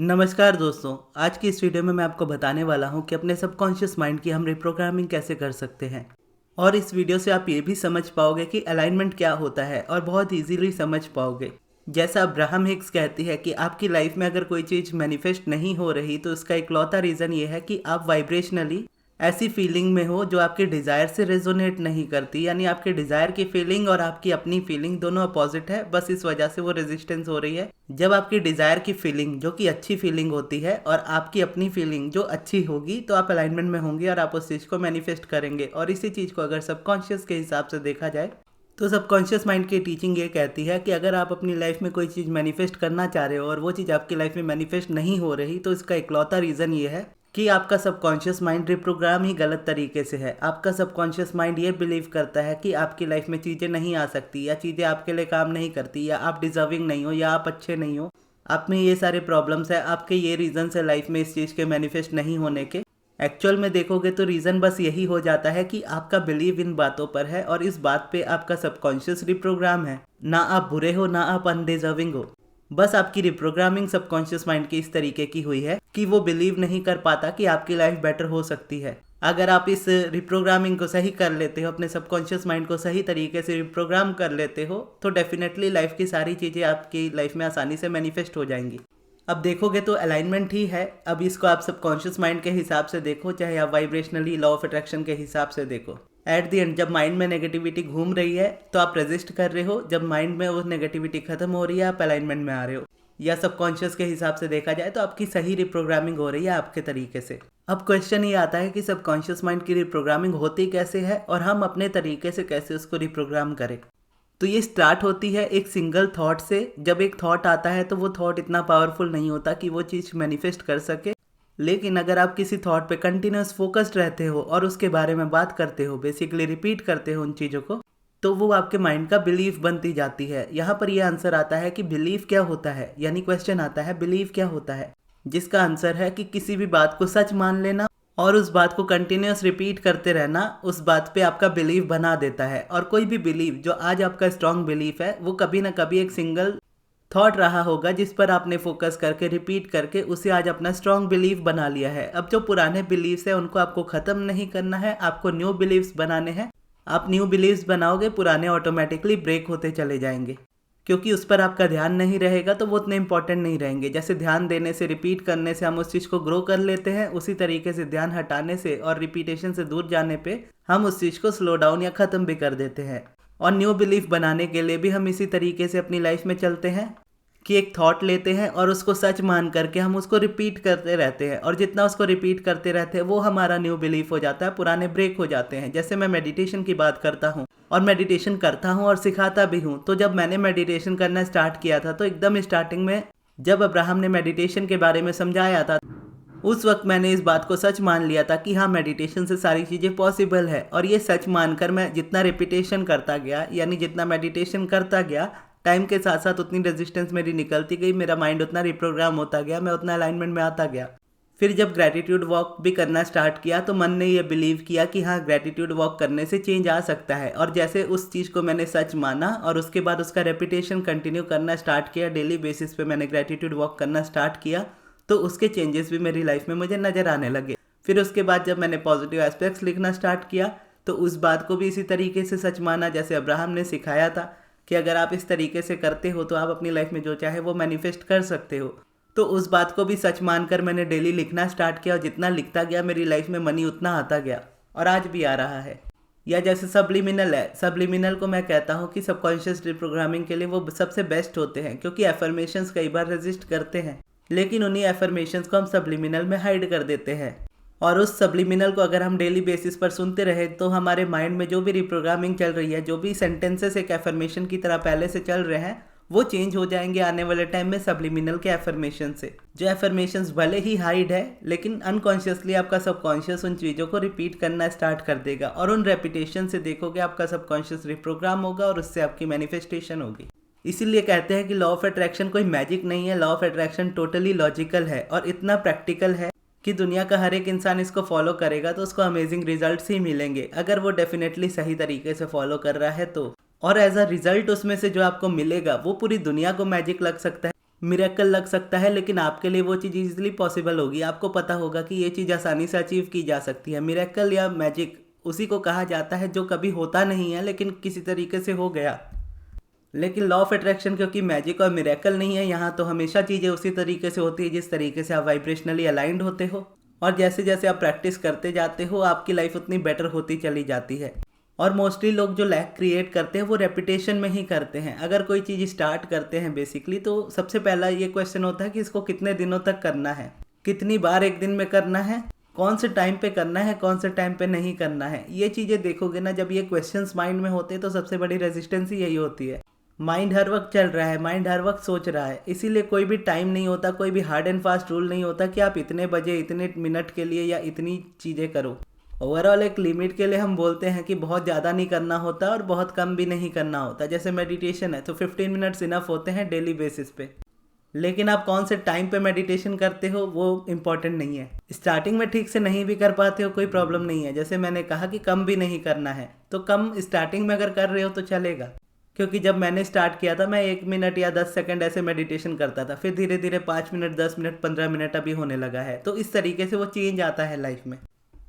नमस्कार दोस्तों। आज की इस वीडियो में मैं आपको बताने वाला हूं कि अपने सबकॉन्शियस माइंड की हम रिप्रोग्रामिंग कैसे कर सकते हैं। और इस वीडियो से आप ये भी समझ पाओगे कि अलाइनमेंट क्या होता है और बहुत इजीली समझ पाओगे। जैसा अब्राहम हिक्स कहती है कि आपकी लाइफ में अगर कोई चीज़ मैनिफेस्ट नहीं हो रही तो उसका इकलौता रीज़न ये है कि आप वाइब्रेशनली ऐसी फीलिंग में हो जो आपके डिज़ायर से रेजोनेट नहीं करती, यानी आपके डिज़ायर की फीलिंग और आपकी अपनी फीलिंग दोनों अपोजिट है। बस इस वजह से वो रेजिस्टेंस हो रही है। जब आपकी डिज़ायर की फीलिंग जो कि अच्छी फीलिंग होती है और आपकी अपनी फीलिंग जो अच्छी होगी तो आप अलाइनमेंट में होंगे और आप उस चीज़ को मैनिफेस्ट करेंगे। और इसी चीज़ को अगर सबकॉन्शियस के हिसाब से देखा जाए तो सबकॉन्शियस माइंड की टीचिंग ये कहती है कि अगर आप अपनी लाइफ में कोई चीज़ मैनिफेस्ट करना चाह रहे हो और वो चीज़ आपकी लाइफ में मैनिफेस्ट नहीं हो रही तो इसका इकलौता रीज़न ये है कि आपका सबकॉन्शियस माइंड रिप्रोग्राम ही गलत तरीके से है। आपका सबकॉन्शियस माइंड ये बिलीव करता है कि आपकी लाइफ में चीज़ें नहीं आ सकती, या चीज़ें आपके लिए काम नहीं करती, या आप डिजर्विंग नहीं हो, या आप अच्छे नहीं हो, आप में ये सारे प्रॉब्लम्स है, आपके ये रीज़न्स है लाइफ में इस चीज़ के मैनिफेस्ट नहीं होने के। एक्चुअल में देखोगे तो रीज़न बस यही हो जाता है कि आपका बिलीव इन बातों पर है और इस बात पे आपका सबकॉन्शियस रिप्रोग्राम है। ना आप बुरे हो, ना आप अनडिजर्विंग हो, बस आपकी रिप्रोग्रामिंग सबकॉन्शियस माइंड की इस तरीके की हुई है कि वो बिलीव नहीं कर पाता कि आपकी लाइफ बेटर हो सकती है। अगर आप इस रिप्रोग्रामिंग को सही कर लेते हो, अपने सबकॉन्शियस माइंड को सही तरीके से रिप्रोग्राम कर लेते हो, तो डेफिनेटली लाइफ की सारी चीज़ें आपकी लाइफ में आसानी से मैनिफेस्ट हो जाएंगी। अब देखोगे तो अलाइनमेंट ही है। अब इसको आप सबकॉन्शियस माइंड के हिसाब से देखो, चाहे आप वाइब्रेशनली लॉ ऑफ अट्रैक्शन के हिसाब से देखो। एट द एंड जब माइंड में नेगेटिविटी घूम रही है तो आप रेजिस्ट कर रहे हो, जब माइंड में वो नेगेटिविटी खत्म हो रही है आप अलाइनमेंट में आ रहे हो। या सबकॉन्शियस के हिसाब से देखा जाए तो आपकी सही रिप्रोग्रामिंग हो रही है आपके तरीके से। अब क्वेश्चन ये आता है कि सबकॉन्शियस माइंड की रिप्रोग्रामिंग होती कैसे है और हम अपने तरीके से कैसे उसको रिप्रोग्राम करें। तो ये स्टार्ट होती है एक सिंगल थॉट से। जब एक थॉट आता है तो वो थॉट इतना पावरफुल नहीं होता कि वो चीज़ मैनिफेस्ट कर सके, लेकिन अगर आप किसी थॉट पे कंटिन्यूस फोकस्ड रहते हो और उसके बारे में बात करते हो, बेसिकली रिपीट करते हो उन चीज़ों को, तो वो आपके माइंड का बिलीफ बनती जाती है। यहाँ पर ये आंसर आता है कि बिलीफ क्या होता है, यानी क्वेश्चन आता है बिलीफ क्या होता है, जिसका आंसर है कि किसी भी बात को सच मान लेना और उस बात को कंटिन्यूस रिपीट करते रहना उस बात पे आपका बिलीफ बना देता है। और कोई भी बिलीफ जो आज आपका स्ट्रॉन्ग बिलीफ है वो कभी ना कभी एक सिंगल थॉट रहा होगा जिस पर आपने फोकस करके रिपीट करके उसे आज अपना स्ट्रॉन्ग बिलीफ बना लिया है। अब जो पुराने बिलीव्स है उनको आपको ख़त्म नहीं करना है, आपको न्यू बिलीव्स बनाने हैं। आप न्यू बिलीव्स बनाओगे, पुराने ऑटोमेटिकली ब्रेक होते चले जाएंगे, क्योंकि उस पर आपका ध्यान नहीं रहेगा तो वो उतने इंपॉर्टेंट नहीं रहेंगे। जैसे ध्यान देने से, रिपीट करने से हम उस चीज़ को ग्रो कर लेते हैं, उसी तरीके से ध्यान हटाने से और रिपीटेशन से दूर जाने पे हम उस चीज़ को स्लो डाउन या ख़त्म भी कर देते हैं। और न्यू बिलीफ बनाने के लिए भी हम इसी तरीके से अपनी लाइफ में चलते हैं कि एक थॉट लेते हैं और उसको सच मान करके हम उसको रिपीट करते रहते हैं, और जितना उसको रिपीट करते रहते हैं वो हमारा न्यू बिलीफ हो जाता है, पुराने ब्रेक हो जाते हैं। जैसे मैं मेडिटेशन की बात करता हूँ और मेडिटेशन करता हूँ और सिखाता भी हूँ, तो जब मैंने मेडिटेशन करना स्टार्ट किया था तो एकदम स्टार्टिंग में जब अब्राहम ने मेडिटेशन के बारे में समझाया था उस वक्त मैंने इस बात को सच मान लिया था कि हाँ, मेडिटेशन से सारी चीज़ें पॉसिबल है। और ये सच मानकर मैं जितना रिपीटेशन करता गया, यानी जितना मेडिटेशन करता गया, टाइम के साथ साथ उतनी रेजिस्टेंस मेरी निकलती गई, मेरा माइंड उतना रिप्रोग्राम होता गया, मैं उतना अलाइनमेंट में आता गया। फिर जब ग्रैटिट्यूड वॉक भी करना स्टार्ट किया तो मन ने ये बिलीव किया कि हाँ, ग्रैटिट्यूड वॉक करने से चेंज आ सकता है। और जैसे उस चीज़ को मैंने सच माना और उसके बाद उसका रेपिटेशन कंटिन्यू करना स्टार्ट किया, डेली बेसिस पे मैंने ग्रैटिट्यूड वॉक करना स्टार्ट किया, तो उसके चेंजेस भी मेरी लाइफ में मुझे नज़र आने लगे। फिर उसके बाद जब मैंने पॉजिटिव एस्पेक्ट्स लिखना स्टार्ट किया तो उस बात को भी इसी तरीके से सच माना जैसे अब्राहम ने सिखाया था कि अगर आप इस तरीके से करते हो तो आप अपनी लाइफ में जो चाहे वो मैनिफेस्ट कर सकते हो। तो उस बात को भी सच मानकर मैंने डेली लिखना स्टार्ट किया और जितना लिखता गया मेरी लाइफ में मनी उतना आता गया, और आज भी आ रहा है। या जैसे सब्लिमिनल है, सब्लिमिनल को मैं कहता हूँ कि सबकॉन्शियस रिप्रोग्रामिंग के लिए वो सबसे बेस्ट होते हैं, क्योंकि एफर्मेशंस कई बार रेजिस्ट करते हैं, लेकिन उन्हीं एफर्मेशंस को हम सब्लिमिनल में हाइड कर देते हैं। और उस सब्लिमिनल को अगर हम डेली बेसिस पर सुनते रहे तो हमारे माइंड में जो भी रिप्रोग्रामिंग चल रही है, जो भी सेंटेंसेस एक एफर्मेशन की तरह पहले से चल रहे हैं, वो चेंज हो जाएंगे आने वाले टाइम में सब्लिमिनल के एफर्मेशन से। जो एफर्मेशंस भले ही हाइड है, लेकिन अनकॉन्शियसली आपका सबकॉन्शियस उन चीज़ों को रिपीट करना स्टार्ट कर देगा, और उन रेपिटेशन से देखोगे आपका सबकॉन्शियस रिप्रोग्राम होगा और उससे आपकी मैनिफेस्टेशन होगी। इसीलिए कहते हैं कि लॉ ऑफ अट्रैक्शन कोई मैजिक नहीं है, law of attraction totally logical है और इतना प्रैक्टिकल है कि दुनिया का हर एक इंसान इसको फॉलो करेगा तो उसको अमेजिंग रिजल्ट्स ही मिलेंगे, अगर वो डेफिनेटली सही तरीके से फॉलो कर रहा है तो। और एज अ रिजल्ट उसमें से जो आपको मिलेगा वो पूरी दुनिया को मैजिक लग सकता है, मिरेकल लग सकता है, लेकिन आपके लिए वो चीज़ इजीली पॉसिबल होगी। आपको पता होगा कि ये चीज़ आसानी से अचीव की जा सकती है। मिरेकल या मैजिक उसी को कहा जाता है जो कभी होता नहीं है लेकिन किसी तरीके से हो गया। लेकिन लॉ ऑफ अट्रैक्शन क्योंकि मैजिक और मिरेकल नहीं है, यहाँ तो हमेशा चीज़ें उसी तरीके से होती है जिस तरीके से आप वाइब्रेशनली अलाइंड होते हो, और जैसे जैसे आप प्रैक्टिस करते जाते हो आपकी लाइफ उतनी बेटर होती चली जाती है। और मोस्टली लोग जो लैक क्रिएट करते हैं वो रेपिटेशन में ही करते हैं। अगर कोई चीज़ स्टार्ट करते हैं बेसिकली तो सबसे पहला ये क्वेश्चन होता है कि इसको कितने दिनों तक करना है, कितनी बार एक दिन में करना है, कौन से टाइम पे करना है, कौन से टाइम पे नहीं करना है। ये चीज़ें देखोगे ना, जब ये क्वेश्चंस माइंड में होते हैं तो सबसे बड़ी रेजिस्टेंस ही यही होती है। माइंड हर वक्त चल रहा है, माइंड हर वक्त सोच रहा है, इसीलिए कोई भी टाइम नहीं होता, कोई भी हार्ड एंड फास्ट रूल नहीं होता कि आप इतने बजे इतने मिनट के लिए या इतनी चीज़ें करो। ओवरऑल एक लिमिट के लिए हम बोलते हैं कि बहुत ज़्यादा नहीं करना होता और बहुत कम भी नहीं करना होता। जैसे मेडिटेशन है तो 15 मिनट्स इनफ होते हैं डेली बेसिस पे। लेकिन आप कौन से टाइम पे मेडिटेशन करते हो वो इम्पॉर्टेंट नहीं है। स्टार्टिंग में ठीक से नहीं भी कर पाते हो कोई प्रॉब्लम नहीं है। जैसे मैंने कहा कि कम भी नहीं करना है, तो कम स्टार्टिंग में अगर कर रहे हो तो चलेगा। क्योंकि जब मैंने स्टार्ट किया था मैं 1 मिनट या 10 सेकंड ऐसे मेडिटेशन करता था, फिर धीरे धीरे 5 मिनट, 10 मिनट, 15 मिनट अभी होने लगा है। तो इस तरीके से वो चेंज आता है लाइफ में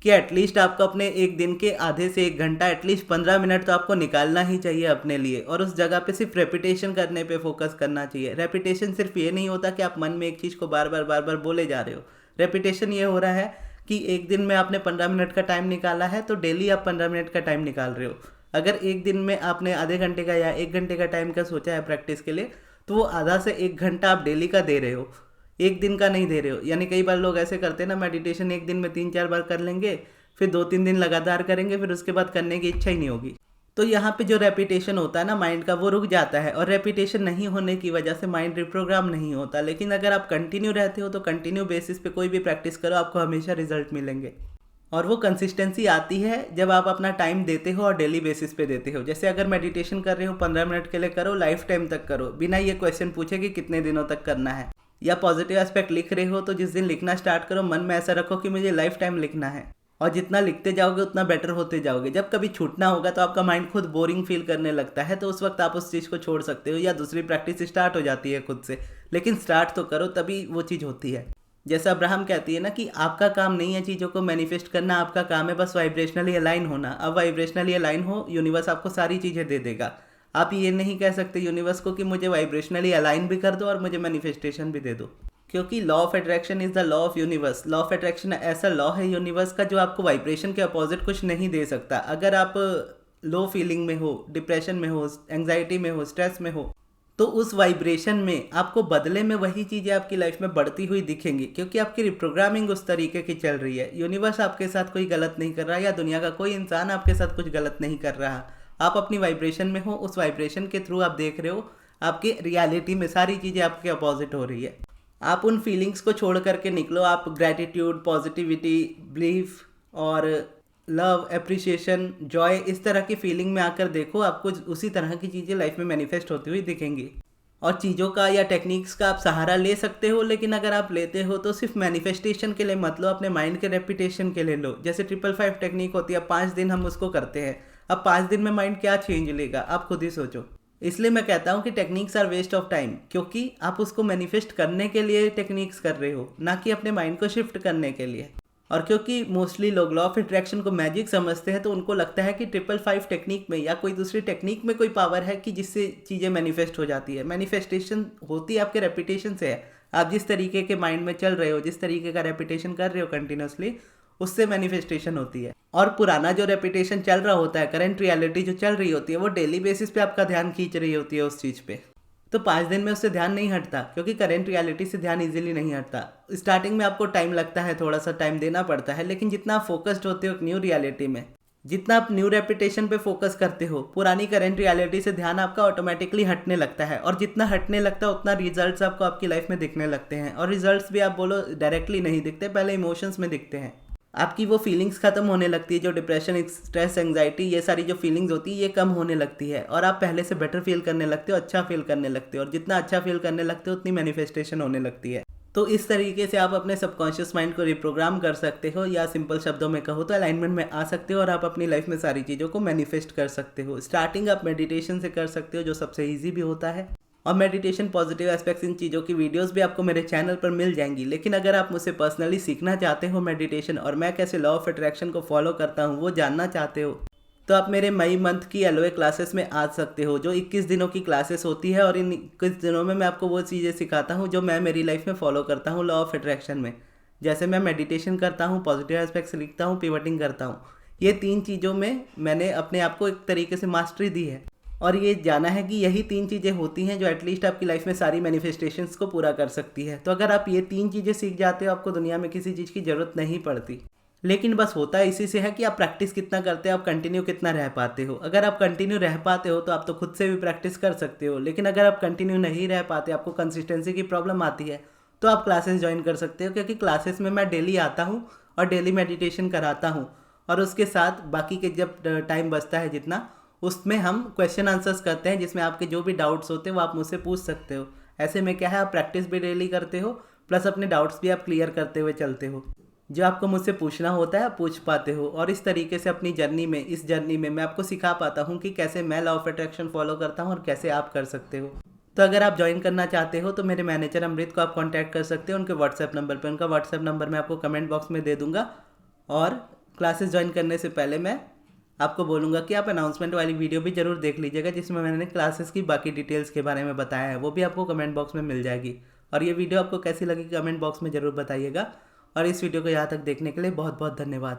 कि एटलीस्ट आपको अपने एक दिन के आधे से 1 घंटा, एटलीस्ट 15 मिनट तो आपको निकालना ही चाहिए अपने लिए। और उस जगह पे सिर्फ रेपिटेशन करने पे फोकस करना चाहिए। रेपिटेशन सिर्फ ये नहीं होता कि आप मन में एक चीज़ को बार बार बोले जा रहे हो। रेपिटेशन ये हो रहा है कि एक दिन में आपने 15 मिनट का टाइम निकाला है तो डेली आप 15 मिनट का टाइम निकाल रहे हो। अगर एक दिन में आपने आधे घंटे का या 1 घंटे का टाइम का सोचा है प्रैक्टिस के लिए, तो वो आधा से 1 घंटा आप डेली का दे रहे हो, एक दिन का नहीं दे रहे हो। यानी कई बार लोग ऐसे करते हैं ना, मेडिटेशन एक दिन में 3-4 बार कर लेंगे, फिर 2-3 दिन लगातार करेंगे, फिर उसके बाद करने की इच्छा ही नहीं होगी। तो यहाँ पे जो रेपिटेशन होता है ना माइंड का, वो रुक जाता है। और रेपिटेशन नहीं होने की वजह से माइंड रिप्रोग्राम नहीं होता। लेकिन अगर आप कंटिन्यू रहते हो तो कंटिन्यू बेसिस पे कोई भी प्रैक्टिस करो, आपको हमेशा रिजल्ट मिलेंगे। और वो कंसिस्टेंसी आती है जब आप अपना टाइम देते हो और डेली बेसिस पे देते हो। जैसे अगर मेडिटेशन कर रहे हो 15 मिनट के लिए करो, लाइफ टाइम तक करो, बिना ये क्वेश्चन पूछे कि कितने दिनों तक करना है। या पॉजिटिव एस्पेक्ट लिख रहे हो तो जिस दिन लिखना स्टार्ट करो मन में ऐसा रखो कि मुझे लाइफ टाइम लिखना है। और जितना लिखते जाओगे उतना बेटर होते जाओगे। जब कभी छूटना होगा तो आपका माइंड खुद बोरिंग फील करने लगता है, तो उस वक्त आप उस चीज़ को छोड़ सकते हो या दूसरी प्रैक्टिस स्टार्ट हो जाती है खुद से। लेकिन स्टार्ट तो करो, तभी वो चीज़ होती है। जैसा अब्राहम कहती है ना कि आपका काम नहीं है चीज़ों को मैनिफेस्ट करना, आपका काम है बस वाइब्रेशनली अलाइन होना। अब वाइब्रेशनली अलाइन हो, यूनिवर्स आपको सारी चीज़ें दे देगा। आप ये नहीं कह सकते यूनिवर्स को कि मुझे वाइब्रेशनली अलाइन भी कर दो और मुझे मैनिफेस्टेशन भी दे दो, क्योंकि law of attraction is the law of universe. Law of attraction ऐसा लॉ है यूनिवर्स का जो आपको वाइब्रेशन के अपोजिट कुछ नहीं दे सकता। अगर आप लो फीलिंग में हो, डिप्रेशन में हो, एंग्जाइटी में हो, स्ट्रेस में हो, तो उस वाइब्रेशन में आपको बदले में वही चीज़ें आपकी लाइफ में बढ़ती हुई दिखेंगी, क्योंकि आपकी रिप्रोग्रामिंग उस तरीके की चल रही है। यूनिवर्स आपके साथ कोई गलत नहीं कर रहा, या दुनिया का कोई इंसान आपके साथ कुछ गलत नहीं कर रहा। आप अपनी वाइब्रेशन में हो, उस वाइब्रेशन के थ्रू आप देख रहे हो आपकी रियलिटी में सारी चीज़ें आपके अपोजिट हो रही है। आप उन फीलिंग्स को छोड़ करके निकलो। आप ग्रैटिट्यूड, पॉजिटिविटी, बिलीफ और लव, एप्रिसिएशन, जॉय, इस तरह की फीलिंग में आकर देखो, आपको उसी तरह की चीज़ें लाइफ में मैनिफेस्ट होती हुई दिखेंगी। और चीज़ों का या टेक्निक्स का आप सहारा ले सकते हो, लेकिन अगर आप लेते हो तो सिर्फ मैनिफेस्टेशन के लिए मत लो, अपने माइंड के रेपिटेशन के लिए लो। जैसे 555 टेक्निक होती है, 5 दिन हम उसको करते हैं। अब 5 दिन में माइंड क्या चेंज लेगा, आप खुद ही सोचो। इसलिए मैं कहता हूँ कि techniques are waste of time, क्योंकि आप उसको मैनिफेस्ट करने के लिए टेक्निक्स कर रहे हो, ना कि अपने माइंड को शिफ्ट करने के लिए। और क्योंकि मोस्टली लोग लॉ ऑफ अट्रैक्शन को मैजिक समझते हैं, तो उनको लगता है कि 555 टेक्निक में या कोई दूसरी टेक्निक में कोई पावर है कि जिससे चीज़ें मैनिफेस्ट हो जाती है। मैनिफेस्टेशन होती है आपके रेपिटेशन से है। आप जिस तरीके के माइंड में चल रहे हो, जिस तरीके का रेपिटेशन कर रहे हो कंटिन्यूसली, उससे मैनिफेस्टेशन होती है। और पुराना जो रेपिटेशन चल रहा होता है, करंट रियलिटी जो चल रही होती है, वो डेली बेसिस पे आपका ध्यान खींच रही होती है उस चीज़ पे। तो 5 दिन में उससे ध्यान नहीं हटता, क्योंकि करंट रियलिटी से ध्यान इजीली नहीं हटता। स्टार्टिंग में आपको टाइम लगता है, थोड़ा सा टाइम देना पड़ता है, लेकिन जितना आप फोकस्ड होते हो न्यू रियलिटी में, जितना आप न्यू रेपिटेशन पे फोकस करते हो, पुरानी करंट रियलिटी से ध्यान आपका ऑटोमेटिकली हटने लगता है। और जितना हटने लगता है उतना रिजल्ट्स आपको आपकी लाइफ में दिखने लगते हैं। और रिजल्ट्स भी आप बोलो डायरेक्टली नहीं दिखते, पहले इमोशंस में दिखते हैं। आपकी वो फीलिंग्स खत्म होने लगती है, जो डिप्रेशन, स्ट्रेस, एंग्जाइटी, ये सारी जो फीलिंग्स होती है ये कम होने लगती है। और आप पहले से बेटर फील करने लगते हो, अच्छा फील करने लगते हो। और जितना अच्छा फील करने लगते हो उतनी मैनिफेस्टेशन होने लगती है। तो इस तरीके से आप अपने सबकॉन्शियस माइंड को रिप्रोग्राम कर सकते हो, या सिंपल शब्दों में कहो तो अलाइनमेंट में आ सकते हो, और आप अपनी लाइफ में सारी चीज़ों को मैनिफेस्ट कर सकते हो। स्टार्टिंग आप मेडिटेशन से कर सकते हो, जो सबसे ईजी भी होता है। और मेडिटेशन, पॉजिटिव एस्पेक्ट्स, इन चीज़ों की वीडियोस भी आपको मेरे चैनल पर मिल जाएंगी। लेकिन अगर आप मुझसे पर्सनली सीखना चाहते हो मेडिटेशन और मैं कैसे लॉ ऑफ अट्रैक्शन को फॉलो करता हूँ वो जानना चाहते हो, तो आप मेरे मई मंथ की एलओए क्लासेस में आ सकते हो, जो 21 दिनों की क्लासेस होती है। और इन 21 दिनों में मैं आपको वो चीज़ें सिखाता हूँ जो मैं मेरी लाइफ में फॉलो करता हूँ लॉ ऑफ अट्रैक्शन में। जैसे मैं मेडिटेशन करता हूँ, पॉजिटिव एस्पेक्ट्स लिखता हूँ, पिवटिंग करता हूँ। ये 3 चीज़ों में मैंने अपने आप को एक तरीके से मास्टरी दी है। और ये जाना है कि यही 3 चीज़ें होती हैं जो एटलीस्ट आपकी लाइफ में सारी मैनिफेस्टेशंस को पूरा कर सकती है। तो अगर आप ये 3 चीज़ें सीख जाते हो, आपको दुनिया में किसी चीज़ की ज़रूरत नहीं पड़ती। लेकिन बस होता है इसी से है कि आप प्रैक्टिस कितना करते हो, आप कंटिन्यू कितना रह पाते हो। अगर आप कंटिन्यू रह पाते हो तो आप तो खुद से भी प्रैक्टिस कर सकते हो। लेकिन अगर आप कंटिन्यू नहीं रह पाते, आपको कंसिस्टेंसी की प्रॉब्लम आती है, तो आप क्लासेस ज्वाइन कर सकते हो। क्योंकि क्लासेस में मैं डेली आता हूँ और डेली मेडिटेशन कराता हूँ। और उसके साथ बाकी के जब टाइम बचता है जितना, उसमें हम क्वेश्चन आंसर्स करते हैं, जिसमें आपके जो भी डाउट्स होते हैं वो आप मुझसे पूछ सकते हो। ऐसे में क्या है, आप प्रैक्टिस भी डेली करते हो, प्लस अपने डाउट्स भी आप क्लियर करते हुए चलते हो। जो आपको मुझसे पूछना होता है आप पूछ पाते हो। और इस तरीके से अपनी जर्नी में, इस जर्नी में मैं आपको सिखा पाता हूँ कि कैसे मैं लॉ ऑफ अट्रैक्शन फॉलो करता हूँ और कैसे आप कर सकते हो। तो अगर आप ज्वाइन करना चाहते हो तो मेरे मैनेजर अमृत को आप कांटेक्ट कर सकते हो उनके व्हाट्सएप नंबर पे। उनका व्हाट्सएप नंबर मैं आपको कमेंट बॉक्स में दे दूंगा। और क्लासेस ज्वाइन करने से पहले मैं आपको बोलूँगा कि आप अनाउंसमेंट वाली वीडियो भी ज़रूर देख लीजिएगा, जिसमें मैंने क्लासेस की बाकी डिटेल्स के बारे में बताया है। वो भी आपको कमेंट बॉक्स में मिल जाएगी। और ये वीडियो आपको कैसी लगी कमेंट बॉक्स में ज़रूर बताइएगा। और इस वीडियो को यहाँ तक देखने के लिए बहुत बहुत धन्यवाद।